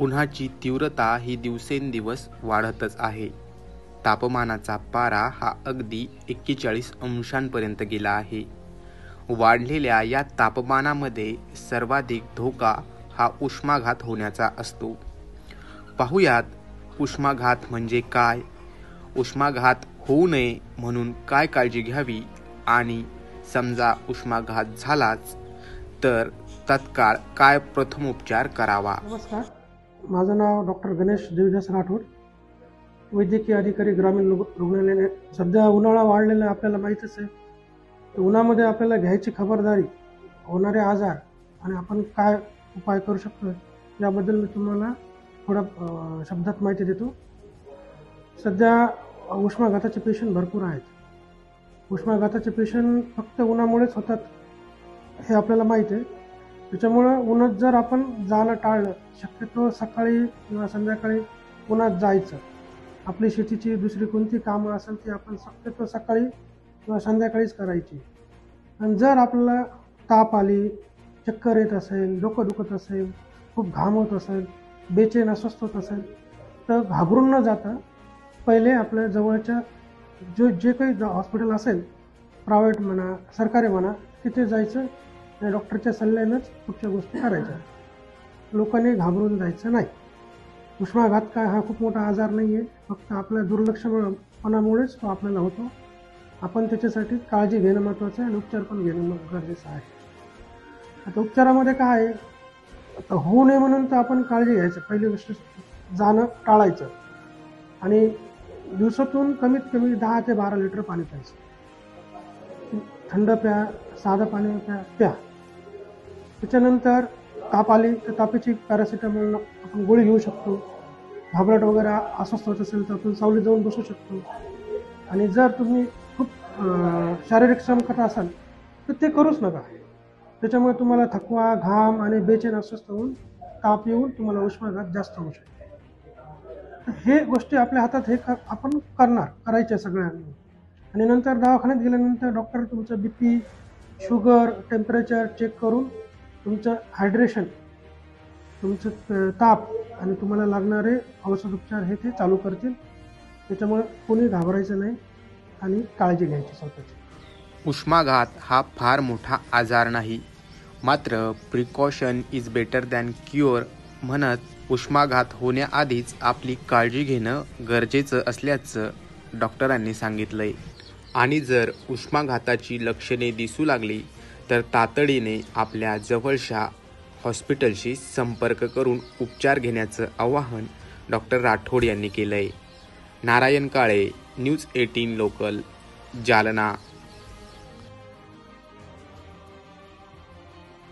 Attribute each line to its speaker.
Speaker 1: उन्हाची तीव्रता ही दिवसेंदिवस वाढतच आहे. तापमानाचा पारा हा अगदी 41 अंशांपर्यंत गेला आहे. वाढलेल्या या तापमानामध्ये सर्वाधिक धोका हा उष्माघात होण्याचा असतो. पाहुयात उष्माघात म्हणजे काय, उष्माघात होऊ नये म्हणून काय काळजी घ्यावी आणि समजा उष्माघात झालाच तर तत्काळ काय प्रथमोपचार करावा.
Speaker 2: नमस्कार, माझं नाव डॉक्टर गणेश देवदास राठोड, वैद्यकीय अधिकारी ग्रामीण रुग्णालयाने. सध्या उन्हाळा वाढलेला आपल्याला माहीतच आहे. तर उन्हामध्ये आपल्याला घ्यायची खबरदारी, होणारे आजार आणि आपण काय उपाय करू शकतो याबद्दल मी तुम्हाला थोड्या शब्दात माहिती देतो. सध्या उष्माघाताचे पेशंट भरपूर आहेत. उष्माघाताचे पेशंट फक्त उन्हामुळेच होतात हे आपल्याला माहीत आहे. त्याच्यामुळं उन्हात जर आपण जाणं टाळलं, शक्यतो सकाळी किंवा संध्याकाळी उन्हात जायचं. आपली शेतीची दुसरी कोणती कामं असेल ती आपण शक्यतो सकाळी किंवा संध्याकाळीच करायची. आणि जर आपल्याला ताप आली, चक्कर येत असेल, डोकं दुखत असेल, खूप घाम होत असेल, बेचैन अस्वस्थ होत असेल, तर घाबरून न जाता पहिले आपल्या जवळच्या जे काही हॉस्पिटल असेल, प्रायव्हेट म्हणा सरकारी म्हणा, तिथे जायचं आणि डॉक्टरच्या सल्ल्यानंच पुढच्या गोष्टी करायच्या. लोकांनी घाबरून जायचं नाही. उष्माघात काय हा खूप मोठा आजार नाही आहे, फक्त आपल्या दुर्लक्षपणामुळेच तो आपल्याला होतो. आपण त्याच्यासाठी काळजी घेणं महत्त्वाचं आहे आणि उपचार पण घेणं गरजेचं आहे. आता उपचारामध्ये काय आहे, आता होऊ नये म्हणून तर आपण काळजी घ्यायचं. पहिली गोष्ट जाणं टाळायचं आणि दिवसातून कमीत कमी 10 ते 12 लिटर पाणी प्यायचं. थंड प्या, साधं पाणी प्या. त्याच्यानंतर ताप आली तर तापाची पॅरासिटामॉल आपण गोळी घेऊ शकतो. घाबरट वगैरे अस्वस्थ होत असेल तर आपण सावलीत जाऊन बसू शकतो. आणि जर तुम्ही खूप शारीरिक श्रम करत असाल तर ते करूच नका. त्याच्यामुळे तुम्हाला थकवा, घाम आणि बेचैन अस्वस्थ होऊन ताप येऊन तुम्हाला उष्माघात जास्त होऊ शकतो. हे गोष्टी आपल्या हातात, हे आपण करायच्या सगळ्यांनी. आणि नंतर दवाखान्यात गेल्यानंतर डॉक्टर तुमचं BP, शुगर, टेम्परेचर चेक करून तुमचं हायड्रेशन, तुमचं ताप आणि तुम्हाला लागणारे औषधोपचार हे ते चालू करतील. त्याच्यामुळे कोणी घाबरायचं नाही आणि काळजी घ्यायची स्वतःची.
Speaker 1: उष्माघात हा फार मोठा आजार नाही, मात्र precaution is better than cure म्हणत उष्माघात होण्याआधीच आपली काळजी घेणं गरजेचं असल्याचं डॉक्टरांनी सांगितलंय. आणि जर उष्माघाताची लक्षणे दिसू लागली तर तातडीने आपल्या जवळच्या हॉस्पिटलशी संपर्क करून उपचार घेण्याचं आवाहन डॉक्टर राठोड यांनी केलंय. Narayan Kale, news 18 local, Jalna.